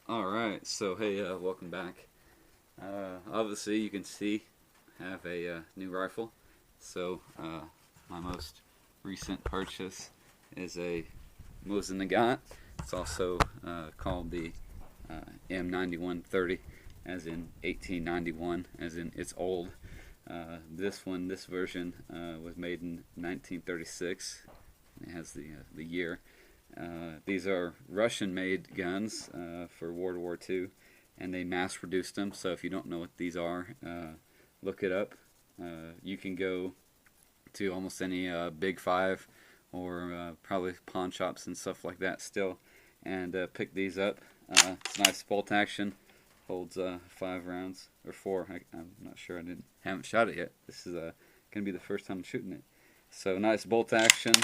Alright, so hey, welcome back. Obviously you can see I have a new rifle. So my most recent purchase is a Mosin-Nagant. It's also called the M91 30, as in 1891, as in it's old. This version was made in 1936. It has the year. These are Russian-made guns for World War II, and they mass-produced them. So if you don't know what these are, look it up. You can go to almost any Big Five or probably pawn shops and stuff like that still, and pick these up. It's nice bolt action. Holds 5 rounds or 4. I'm not sure. Haven't shot it yet. This is gonna be the first time I'm shooting it. So nice bolt action.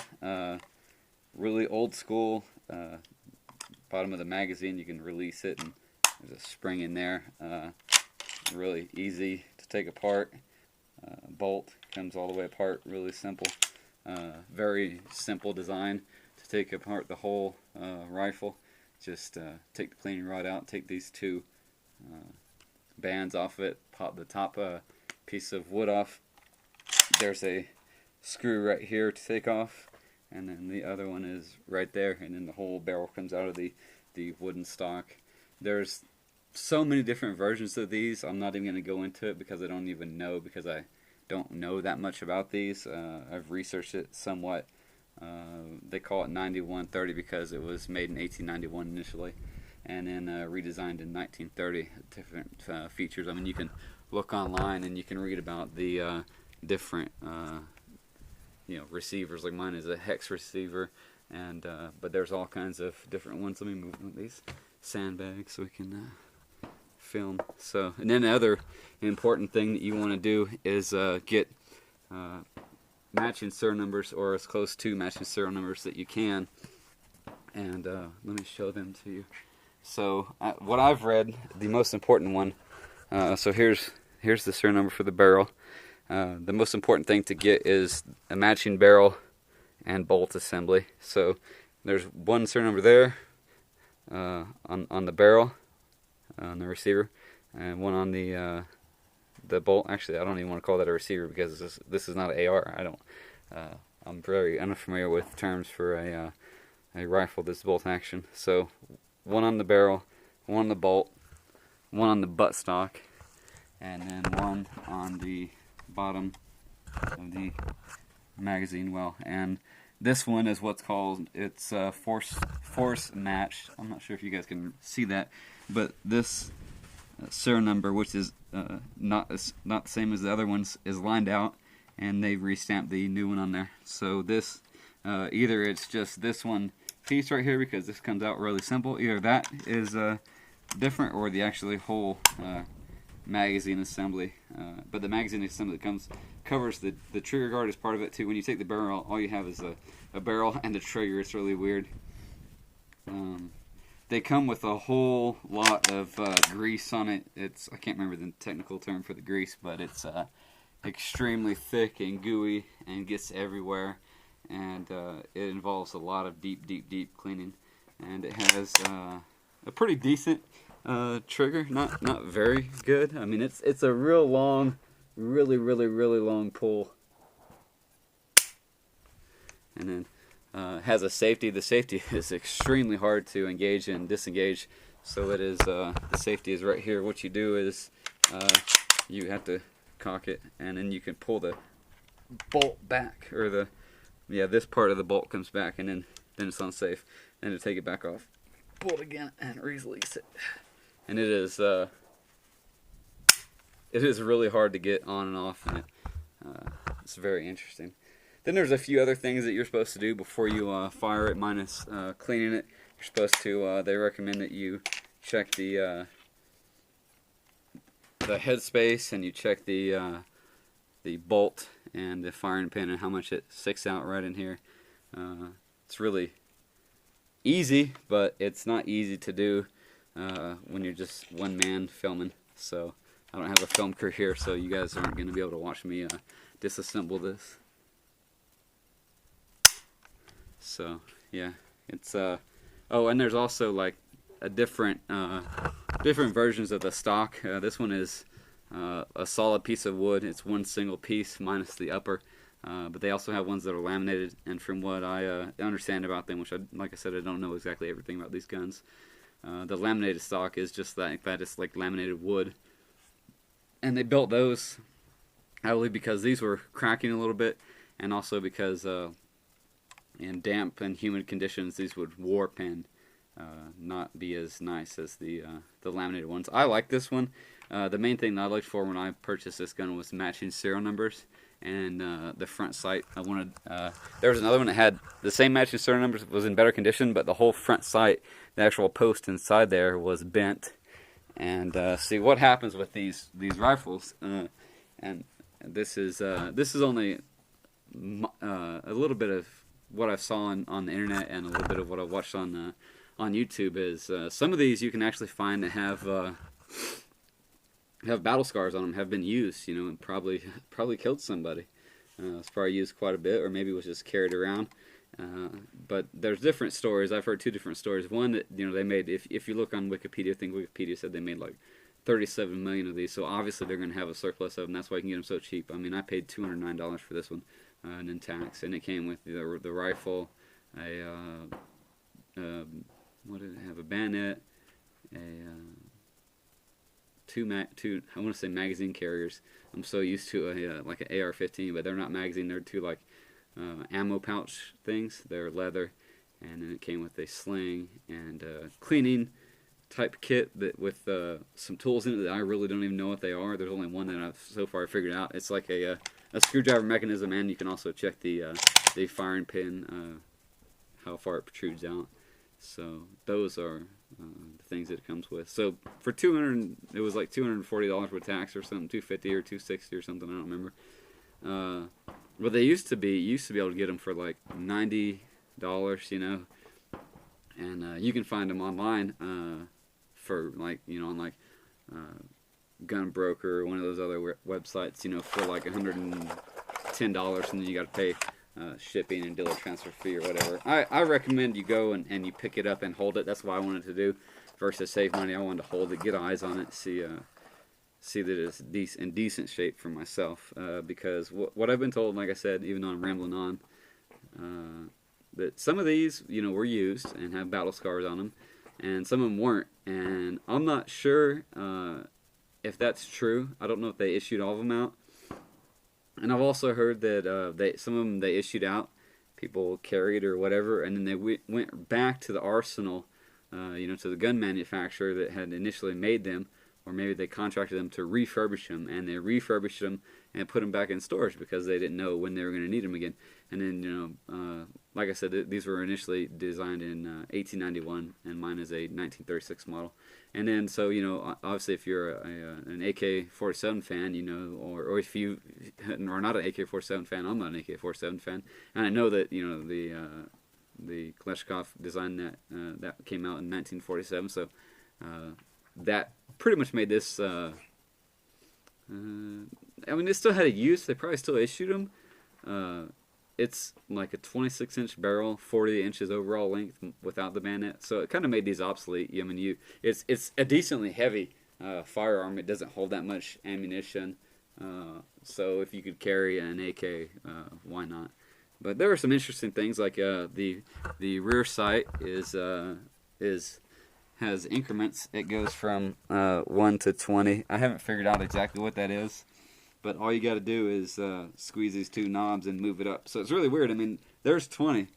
Really old school. Bottom of the magazine, you can release it, and there's a spring in there. Really easy to take apart. Bolt comes all the way apart. Really simple. Very simple design to take apart the whole rifle. Just take the cleaning rod out. Take these two bands off of it. Pop the top piece of wood off. There's a screw right here to take off, and then the other one is right there, and then the whole barrel comes out of the wooden stock. There's so many different versions of these. I'm not even going to go into it because I don't even know, because I don't know that much about these. I've researched it somewhat. They call it 9130 because it was made in 1891 initially, and then redesigned in 1930. Different features. I mean, you can look online and you can read about the different receivers. Like mine is a hex receiver, and but there's all kinds of different ones. Let me move these sandbags so we can film. So, and then the other important thing that you want to do is get matching serial numbers, or as close to matching serial numbers that you can, and let me show them to you. So what I've read, the most important one, so here's the serial number for the barrel. The most important thing to get is a matching barrel and bolt assembly. So there's one serial number there on the barrel, on the receiver, and one on the bolt. Actually, I don't even want to call that a receiver because this is not an AR. I'm very unfamiliar with terms for a rifle that's bolt action. So one on the barrel, one on the bolt, one on the buttstock, and then one on the bottom of the magazine well. And this one is what's called, it's force matched. I'm not sure if you guys can see that, but this serial number, which is not the same as the other ones, is lined out, and they restamped the new one on there. So this either it's just this one piece right here, because this comes out really simple. Either that is different, or the actually whole magazine assembly. But the magazine assembly covers the trigger guard as part of it too. When you take the barrel, all you have is a barrel and the trigger. It's really weird. They come with a whole lot of grease on it. I can't remember the technical term for the grease, but it's extremely thick and gooey and gets everywhere. And it involves a lot of deep cleaning. And it has a pretty decent trigger, not very good. I mean, it's a real long, really long pull. And then has a safety. The safety is extremely hard to engage and disengage. So it is the safety is right here. What you do is you have to cock it, and then you can pull the bolt back, or this part of the bolt comes back, and then it's unsafe. Then to take it back off, pull it again, and release it. And it is really hard to get on and off, and it's very interesting. Then there's a few other things that you're supposed to do before you fire it, minus cleaning it. You're supposed to, they recommend that you check the headspace, and you check the bolt and the firing pin and how much it sticks out right in here. It's really easy, but it's not easy to do when you're just one man filming. So I don't have a film crew here, so you guys aren't going to be able to watch me disassemble this. So yeah, it's oh, and there's also like a different different versions of the stock. This one is a solid piece of wood. It's one single piece minus the upper. But they also have ones that are laminated, and from what I understand about them, which like I said, I don't know exactly everything about these guns. The laminated stock is just that it's like laminated wood, and they built those, I believe, because these were cracking a little bit, and also because in damp and humid conditions these would warp and not be as nice as the laminated ones. I like this one. The main thing that I looked for when I purchased this gun was matching serial numbers. And the front sight, I wanted, there was another one that had the same matching serial numbers, was in better condition, but the whole front sight, the actual post inside there, was bent. And see what happens with these rifles. And this is only a little bit of what I saw on the internet and a little bit of what I watched on YouTube. Is some of these you can actually find that have battle scars on them, have been used, you know, and probably killed somebody. It's probably used quite a bit, or maybe was just carried around. But there's different stories. I've heard two different stories. One that, you know, they made, if you look on Wikipedia, I think Wikipedia said they made like 37 million of these. So obviously they're going to have a surplus of them. That's why you can get them so cheap. I mean, I paid $209 for this one, and in tax, and it came with the rifle, what did it have? A bayonet, two I want to say magazine carriers. I'm so used to like an AR-15, but they're not magazine. They're two like ammo pouch things. They're leather, and then it came with a sling and cleaning type kit that with some tools in it that I really don't even know what they are. There's only one that I've so far figured out. It's like a screwdriver mechanism, and you can also check the firing pin, how far it protrudes out. So those are the things that it comes with. So for $200, it was like $240 with tax or something, $250 or $260 or something. I don't remember. But they used to be able to get them for like $90, you know, and you can find them online for like, you know, on like Gun Broker or one of those other websites, you know, for like $110, and then you got to pay shipping and dealer transfer fee or whatever. I recommend you go and you pick it up and hold it. That's what I wanted to do versus save money. I wanted to hold it, get eyes on it, see that it's in decent shape for myself. Because what I've been told, like I said, even though I'm rambling on, that some of these, you know, were used and have battle scars on them, and some of them weren't. And I'm not sure if that's true. I don't know if they issued all of them out. And I've also heard that some of them they issued out, people carried or whatever, and then they went back to the arsenal, you know, to the gun manufacturer that had initially made them, or maybe they contracted them to refurbish them, and they refurbished them and put them back in storage because they didn't know when they were going to need them again. And then, you know, like I said, these were initially designed in 1891, and mine is a 1936 model. And then, so, you know, obviously if you're an AK-47 fan, you know, or if you are not an AK-47 fan, I'm not an AK-47 fan. And I know that, you know, the Kalashnikov design that came out in 1947, so that pretty much made this, I mean, they still had a use. They probably still issued them. It's like a 26-inch barrel, 40 inches overall length without the bayonet. So it kind of made these obsolete. I mean, it's a decently heavy firearm. It doesn't hold that much ammunition. So if you could carry an AK, why not? But there were some interesting things, like the rear sight has increments. It goes from 1 to 20. I haven't figured out exactly what that is. But all you got to do is squeeze these two knobs and move it up. So it's really weird. I mean, there's 20.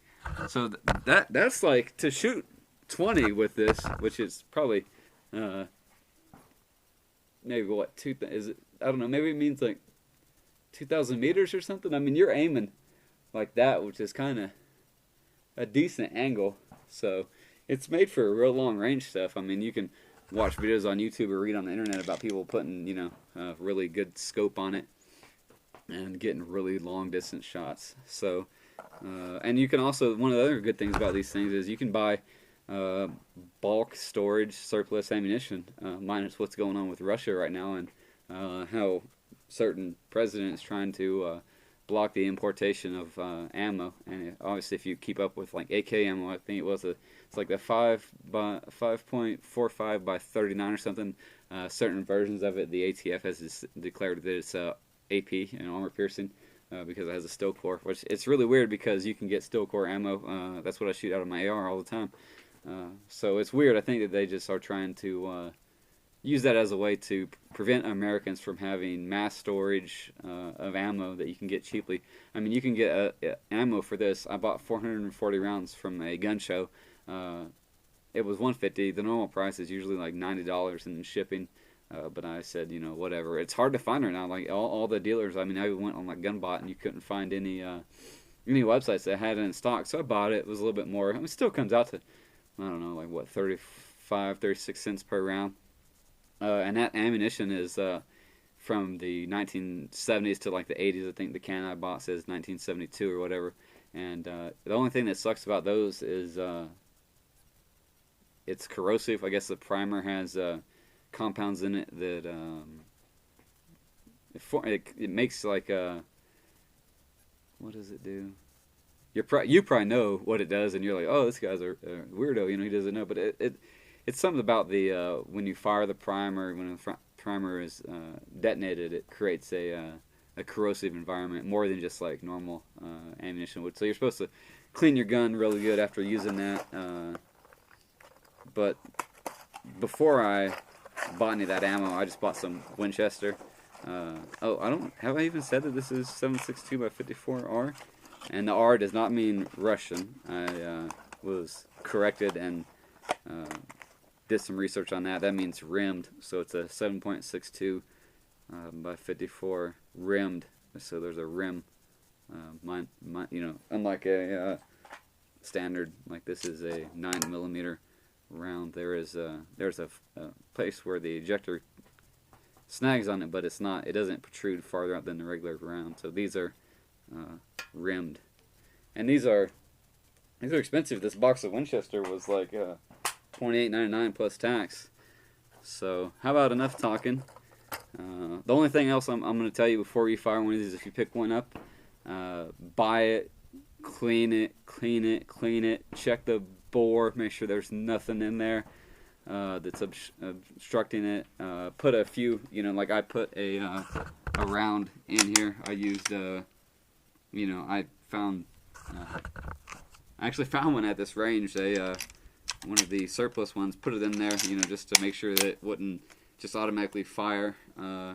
So that's like, to shoot 20 with this, which is probably maybe what, is it? I don't know. Maybe it means like 2,000 meters or something. I mean, you're aiming like that, which is kind of a decent angle. So it's made for real long range stuff. I mean, you can watch videos on YouTube or read on the internet about people putting, you know, really good scope on it and getting really long distance shots. So, and you can also, one of the other good things about these things is you can buy bulk storage surplus ammunition, minus what's going on with Russia right now and how certain presidents trying to block the importation of ammo. And obviously, if you keep up with like AK ammo, I think it's like the 5.45 by 39 or something. Certain versions of it, the ATF has declared that it's AP and armor piercing because it has a steel core, which it's really weird because you can get steel core ammo. That's what I shoot out of my AR all the time. So it's weird. I think that they just are trying to use that as a way to prevent Americans from having mass storage of ammo that you can get cheaply. I mean, you can get ammo for this. I bought 440 rounds from a gun show. It was $150. The normal price is usually like $90 in shipping. But I said, you know, whatever. It's hard to find right now. Like all the dealers. I mean, I went on like GunBot and you couldn't find any websites that had it in stock. So I bought it. It was a little bit more. I mean, it still comes out to, I don't know, like what, 35, 36 cents per round. And that ammunition is from the 1970s to like the 80s. I think the can I bought says 1972 or whatever. And the only thing that sucks about those is it's corrosive. I guess the primer has compounds in it that it makes like what does it do? You probably know what it does, and you're like, oh, this guy's a weirdo. You know, he doesn't know, but it's something about the when you fire the primer, when the primer is detonated, it creates a corrosive environment more than just like normal ammunition would. So you're supposed to clean your gun really good after using that. But before I bought any of that ammo, I just bought some Winchester. Have I even said that this is 7.62 by 54R? And the R does not mean Russian. I was corrected and did some research on that. That means rimmed, so it's a 7.62 by 54 rimmed. So there's a rim. Unlike a standard, like this is a 9mm round. There's a place where the ejector snags on it, but it's not. It doesn't protrude farther out than the regular round. So these are rimmed, and these are expensive. This box of Winchester was like $28.99 plus tax. So how about enough talking? The only thing else I'm going to tell you before you fire one of these, if you pick one up, buy it, clean it, check the bore, make sure there's nothing in there that's obstructing it. Put a few, like I put a round in here. I used, I actually found one at this range, one of the surplus ones, put it in there, just to make sure that it wouldn't just automatically fire. I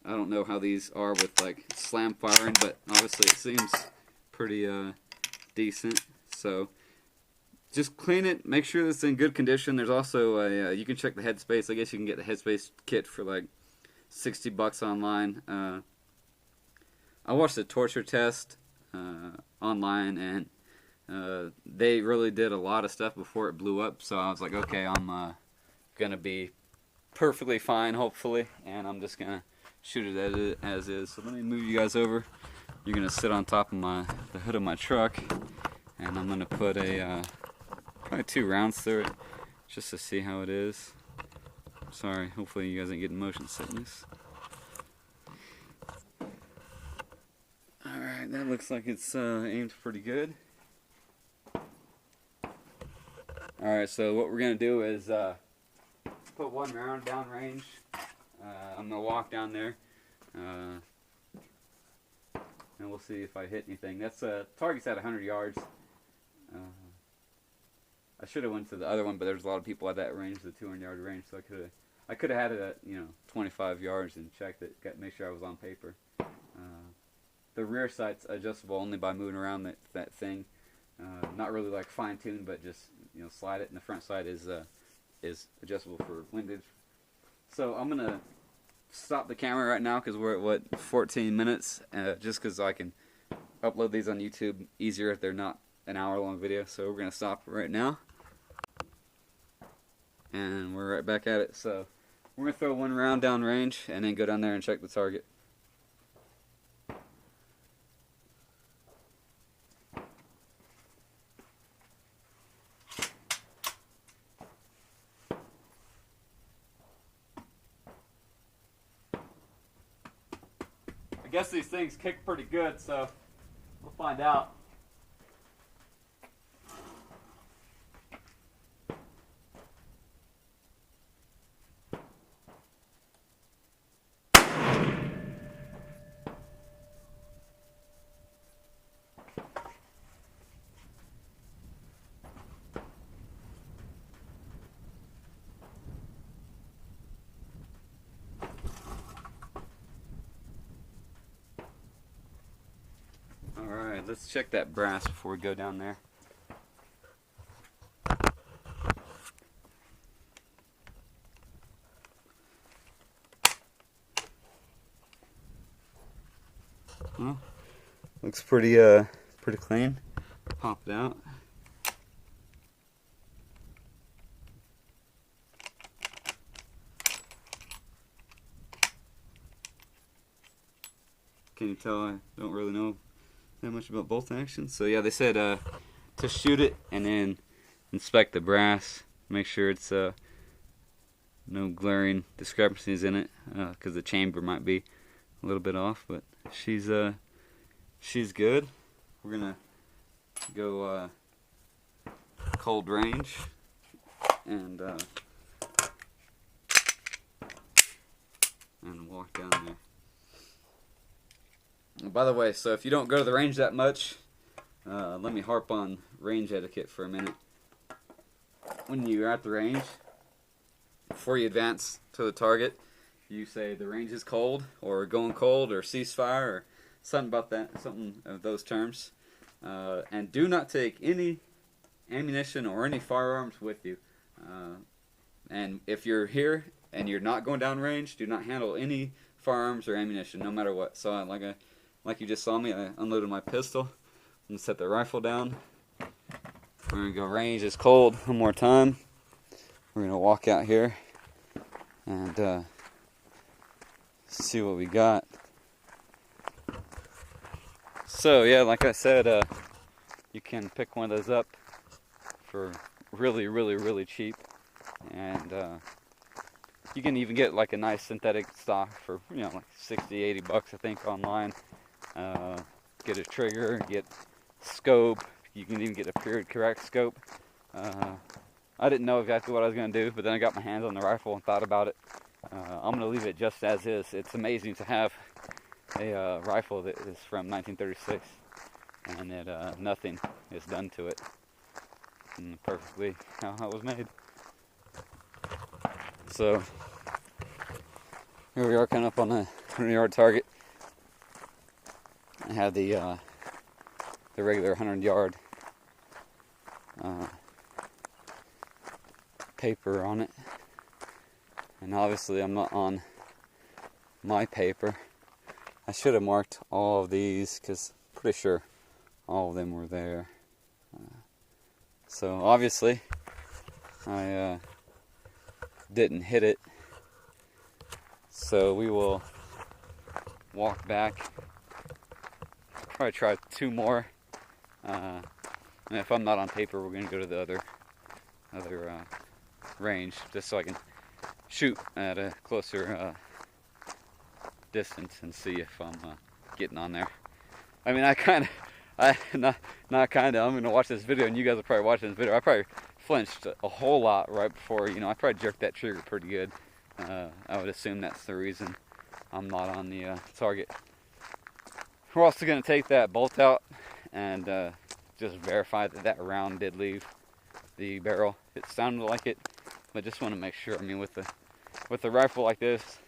don't know how these are with like slam firing, but obviously it seems pretty decent. So just clean it, make sure it's in good condition. There's also you can check the headspace. I guess you can get the headspace kit for like $60 online. I watched the torture test online, and they really did a lot of stuff before it blew up. So I was like, okay, I'm gonna be perfectly fine, hopefully, and I'm just gonna shoot it as is. So let me move you guys over. You're gonna sit on top of the hood of my truck, and I'm gonna put probably 2 rounds through it just to see how it is. Sorry, hopefully you guys ain't getting motion sickness. Alright, that looks like it's aimed pretty good. Alright, so what we're gonna do is put 1 round down range. I'm gonna walk down there, and we'll see if I hit anything. That's target's at 100 yards. I should have went to the other one, but there's a lot of people at that range, the 200-yard range, so I could have had it at 25 yards and checked it, make sure I was on paper. The rear sight's adjustable only by moving around that thing. Not really like fine-tuned, but just slide it, and the front sight is adjustable for windage. So I'm gonna stop the camera right now because we're at 14 minutes, just because I can upload these on YouTube easier if they're not an hour-long video. So we're gonna stop right now, and we're right back at it. So we're gonna throw 1 round down range and then go down there and check the target. guess these things kick pretty good, so we'll find out. Alright, let's check that brass before we go down there. Well, looks pretty pretty clean. Pop it out. Can you tell I don't really know that much about bolt action? So yeah, they said to shoot it and then inspect the brass, make sure it's no glaring discrepancies in it, because the chamber might be a little bit off. But she's good. We're gonna go cold range and walk down there. By the way, so if you don't go to the range that much, let me harp on range etiquette for a minute. When you're at the range, before you advance to the target, you say the range is cold, or going cold, or ceasefire, or something about that, something of those terms. And do not take any ammunition or any firearms with you. And if you're here and you're not going down range, do not handle any firearms or ammunition, no matter what. So like you just saw me, I unloaded my pistol. I'm going to set the rifle down. We're going to go range is cold one more time. We're going to walk out here and see what we got. So yeah, like I said, you can pick one of those up for really, really, really cheap. And you can even get like a nice synthetic stock for, you know, like 60, 80 bucks I think online. Get a trigger, get scope. You can even get a period correct scope. I didn't know exactly what I was going to do, but then I got my hands on the rifle and thought about it. I'm going to leave it just as is. It's amazing to have a rifle that is from 1936 and that nothing is done to it. And perfectly how it was made. So here we are, kind of up on a 100-yard target. I had the regular 100-yard paper on it, and obviously I'm not on my paper. I should have marked all of these because I'm pretty sure all of them were there. So obviously I didn't hit it, so we will walk back, probably try two more, and if I'm not on paper, we're going to go to the other range, just so I can shoot at a closer distance and see if I'm getting on there. I mean, not kind of, I'm going to watch this video, and you guys are probably watching this video. I probably flinched a whole lot right before, you know, I probably jerked that trigger pretty good. I would assume that's the reason I'm not on the target. We're also going to take that bolt out and just verify that that round did leave the barrel. It sounded like it, but just want to make sure. I mean, with the rifle like this,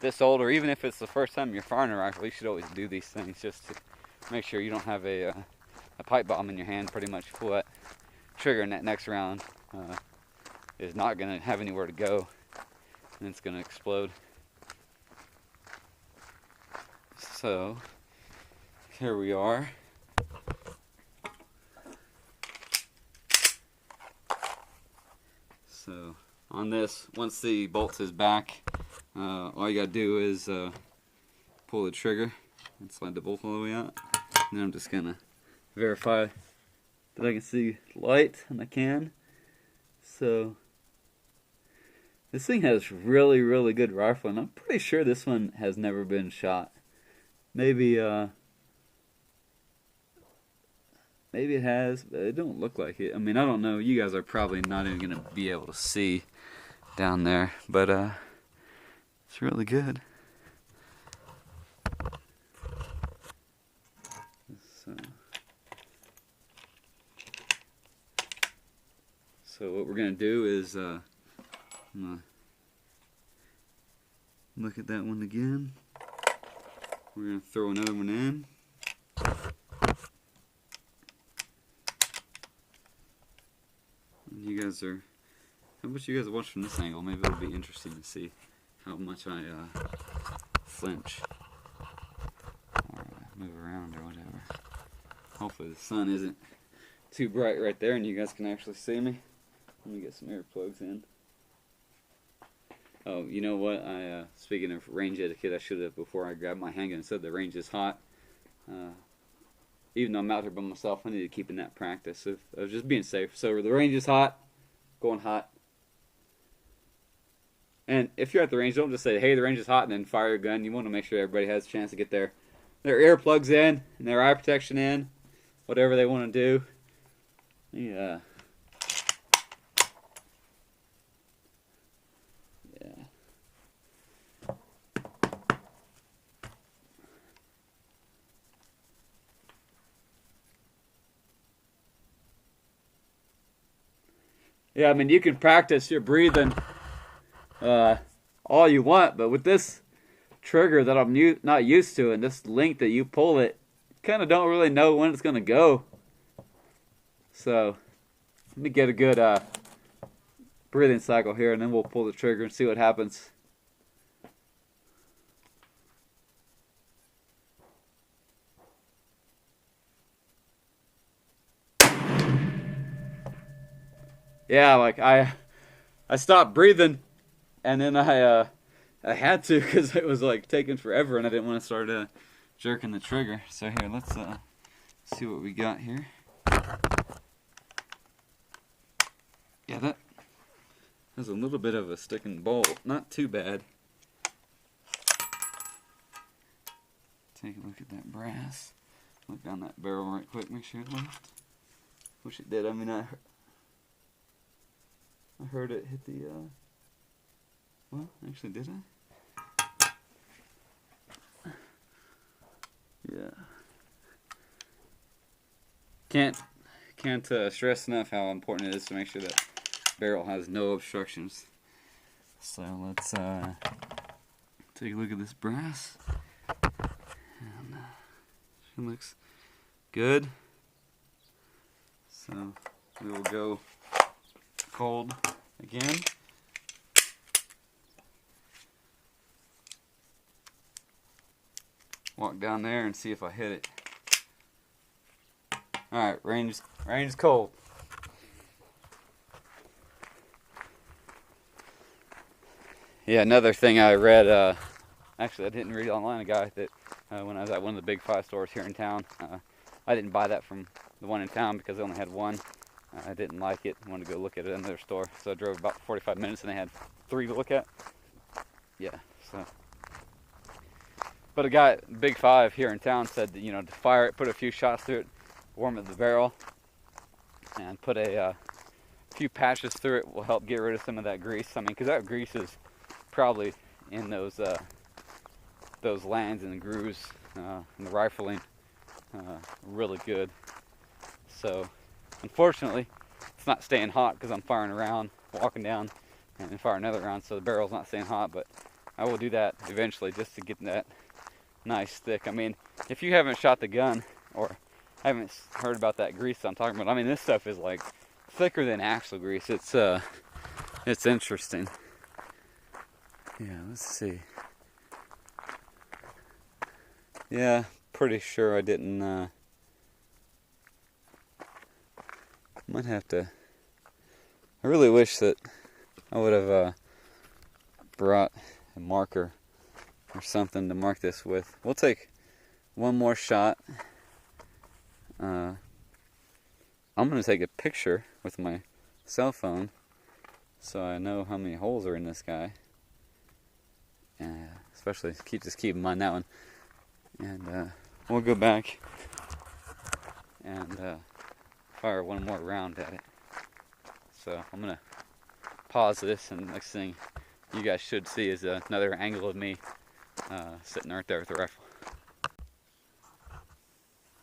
this old, or even if it's the first time you're firing a rifle, you should always do these things just to make sure you don't have a pipe bomb in your hand. Pretty much pull that trigger, and that next round is not going to have anywhere to go, and it's going to explode. So here we are. So on this, once the bolt is back, all you gotta do is pull the trigger and slide the bolt all the way out. And then I'm just gonna verify that I can see light on the can. So this thing has really, really good rifle, and I'm pretty sure this one has never been shot. maybe maybe it has, but it don't look like it. I mean, I don't know. You guys are probably not even gonna be able to see down there, but it's really good. So what we're gonna do is I'm gonna look at that one again. We're gonna throw another one in. And you guys are, how much you guys watch from this angle? Maybe it'll be interesting to see how much I flinch or move around or whatever. Hopefully the sun isn't too bright right there and you guys can actually see me. Let me get some earplugs in. Oh, you know what? Speaking of range etiquette, I should have, before I grabbed my handgun, said the range is hot. Even though I'm out here by myself, I need to keep in that practice of just being safe. So the range is hot, going hot. And if you're at the range, don't just say, hey, the range is hot, and then fire your gun. You want to make sure everybody has a chance to get their earplugs in and their eye protection in, whatever they want to do. Yeah. Yeah, I mean, you can practice your breathing all you want, but with this trigger that I'm not used to and this length that you pull it, kind of don't really know when it's going to go. So, let me get a good breathing cycle here, and then we'll pull the trigger and see what happens. Yeah, like I stopped breathing, and then I had to because it was like taking forever, and I didn't want to start jerking the trigger. So here, let's see what we got here. Yeah, that has a little bit of a sticking bolt. Not too bad. Take a look at that brass. Look down that barrel right quick. Make sure it left. Wish it did. I mean, I heard it hit the, well, actually, did I? Yeah. Can't stress enough how important it is to make sure that barrel has no obstructions. So let's take a look at this brass. And it looks good. So we will go cold again. Walk down there and see if I hit it. Alright, range cold. Yeah, another thing I read, actually I didn't read online, a guy that when I was at one of the big 5 stores here in town, I didn't buy that from the one in town because they only had one. I didn't like it. I wanted to go look at it in their store. So I drove about 45 minutes and they had 3 to look at. Yeah, so. But a guy at Big 5 here in town said that, you know, to fire it, put a few shots through it, warm up the barrel, and put a few patches through it will help get rid of some of that grease. I mean, because that grease is probably in those lands and the grooves and the rifling really good. So unfortunately it's not staying hot because I'm firing around, walking down and then fire another round, so the barrel's not staying hot, but I will do that eventually just to get that nice thick. I mean, if you haven't shot the gun or haven't heard about that grease I'm talking about, I mean, this stuff is like thicker than axle grease. It's interesting. Yeah, let's see. Yeah, pretty sure I didn't, might have to, I really wish that I would have brought a marker or something to mark this with. We'll take one more shot. I'm going to take a picture with my cell phone so I know how many holes are in this guy. Especially, just keep in mind that one. and we'll go back and fire one more round at it. So I'm gonna pause this, and next thing you guys should see is another angle of me sitting right there with the rifle.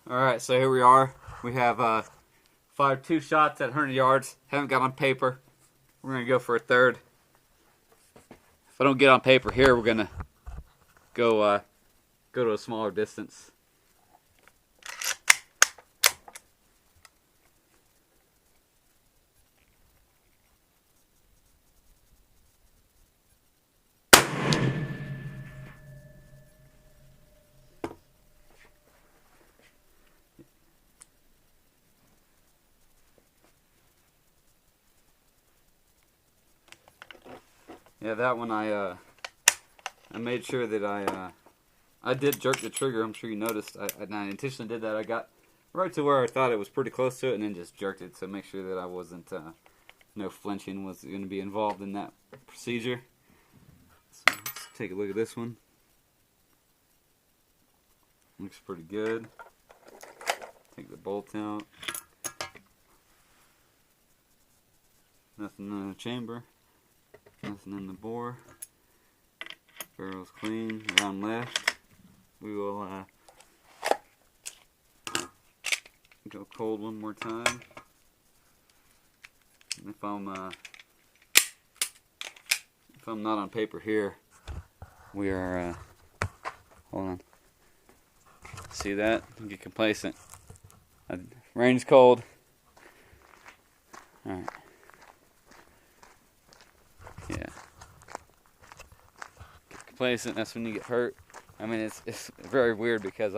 Alright, so here we are. We have fired 2 shots at 100 yards. Haven't got on paper. We're going to go for a third. If I don't get on paper here, we're going to go to a smaller distance. Yeah, that one I made sure that I did jerk the trigger. I'm sure you noticed. I intentionally did that. I got right to where I thought it was pretty close to it, and then just jerked it to make sure that I wasn't no flinching was going to be involved in that procedure. So let's take a look at this one. Looks pretty good. Take the bolt out. Nothing in the chamber. Nothing in the bore. Barrel's clean. Round left. We will go cold one more time. And if I'm not on paper here, we are hold on. See that? Get complacent. Range cold. All right. Yeah. Get complacent. That's when you get hurt. I mean, it's very weird because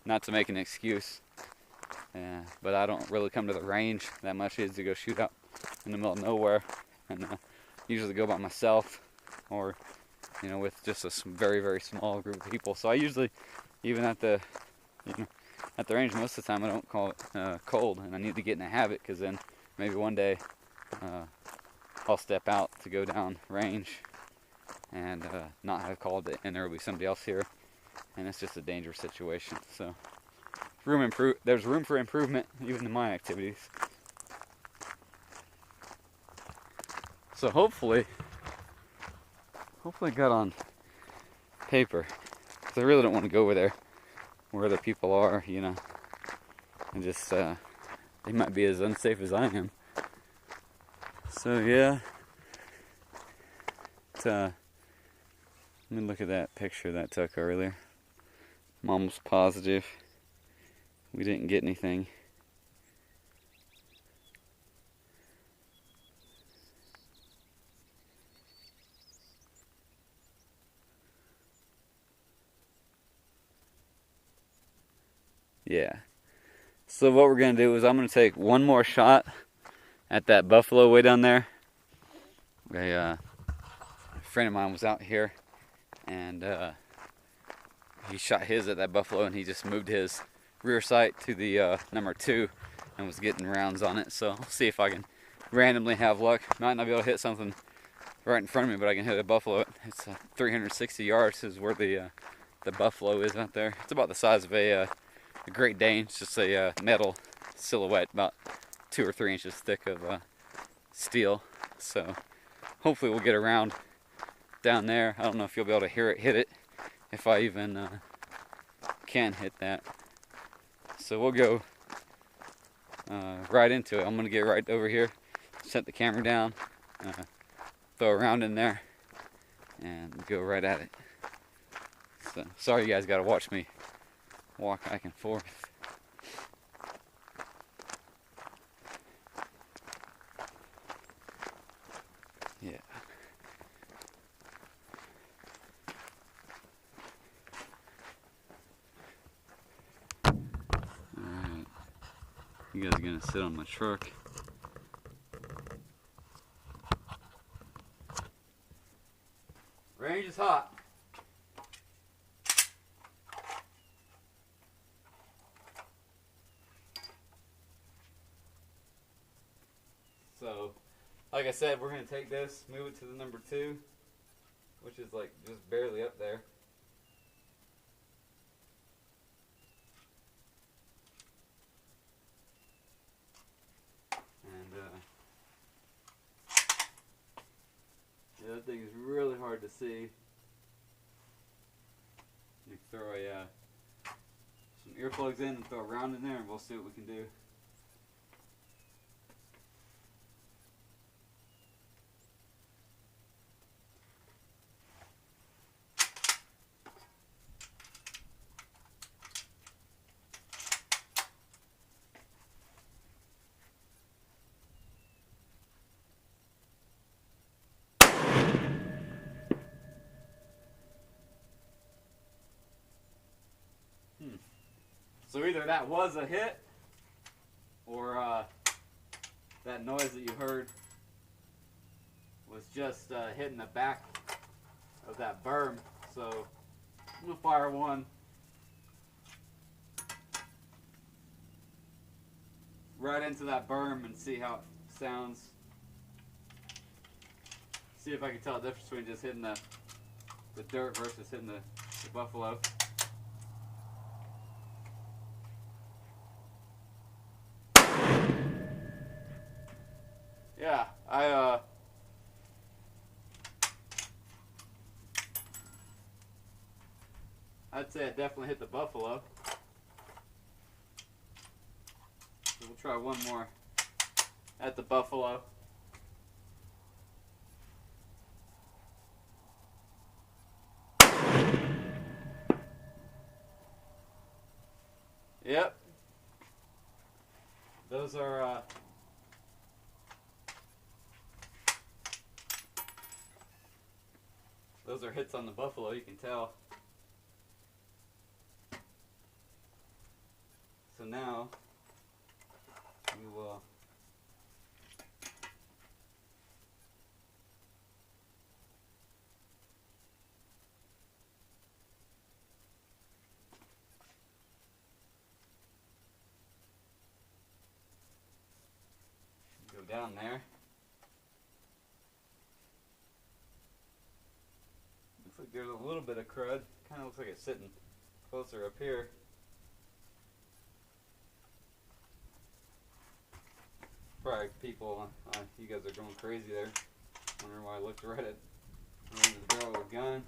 not to make an excuse, but I don't really come to the range that much. Is to go shoot out in the middle of nowhere, and usually go by myself, or with just a very, very small group of people. So I usually, even at the range, most of the time I don't call it cold, and I need to get in a habit, because then maybe one day I'll step out to go down range and not have called it, and there will be somebody else here, and it's just a dangerous situation. So there's room for improvement even in my activities. So hopefully I got on paper, because I really don't want to go over there where other people are, and just they might be as unsafe as I am. So yeah, let me look at that picture that I took earlier. I'm almost positive we didn't get anything. Yeah. So what we're going to do is I'm going to take one more shot at that buffalo way down there. A friend of mine was out here, and he shot his at that buffalo, and he just moved his rear sight to the number 2 and was getting rounds on it. So I'll see if I can randomly have luck. Might not be able to hit something right in front of me, but I can hit a buffalo. It's 360 yards is where the buffalo is out there. It's about the size of a Great Dane. It's just a metal silhouette, about 2 or 3 inches thick of steel. So hopefully we'll get around down there. I don't know if you'll be able to hear it hit it, if I even can hit that. So we'll go right into it. I'm gonna get right over here, set the camera down, throw a round in there, and go right at it. So sorry you guys gotta watch me walk back and forth. Yeah. Alright. You guys are gonna sit on my truck. Range is hot. So, like I said, we're going to take this, move it to the number 2, which is like just barely up there. hard to see. You throw some earplugs in and throw a round in there, and we'll see what we can do. So either that was a hit, or that noise that you heard was just hitting the back of that berm. So I'm gonna fire one right into that berm and see how it sounds. See if I can tell the difference between just hitting the dirt versus hitting the buffalo. Yeah, I'd say I definitely hit the buffalo. So we'll try one more at the buffalo. Yep. Those are hits on the buffalo, you can tell. So now we will go down there. Looks like there's a little bit of crud. Kind of looks like it's sitting closer up here. Probably people, you guys are going crazy there. Wondering why I looked right at the barrel of a gun.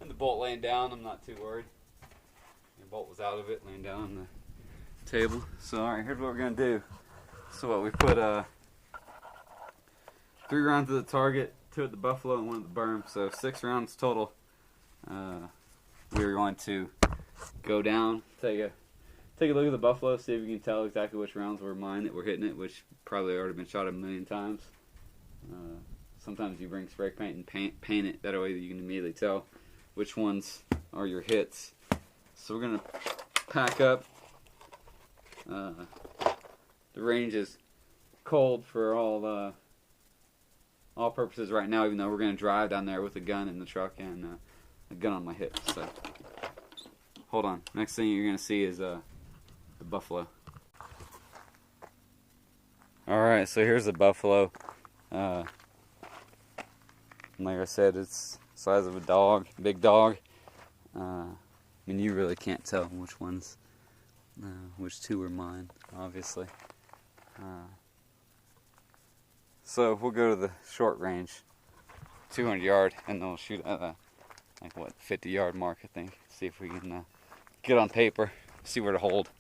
And the bolt laying down, I'm not too worried. The bolt was out of it, laying down on the table. So alright, here's what we're going to do. So what, we put 3 rounds at the target, 2 at the buffalo, and 1 at the berm. So 6 rounds total. We're going to go down, take a look at the buffalo, see if you can tell exactly which rounds were mine that were hitting it, which probably already been shot a million times. Sometimes you bring spray paint and paint it, that way you can immediately tell which ones are your hits. So we're going to pack up. The range is cold for all purposes right now, even though we're going to drive down there with a gun in the truck and a gun on my hip. So hold on. Next thing you're going to see is the buffalo. Alright, so here's the buffalo. Like I said, it's the size of a dog, big dog. I mean, you really can't tell which ones, which 2 were mine, obviously. So we'll go to the short range, 200 yard, and then we'll shoot at like what, 50 yard mark, I think. See if we can get on paper, see where to hold.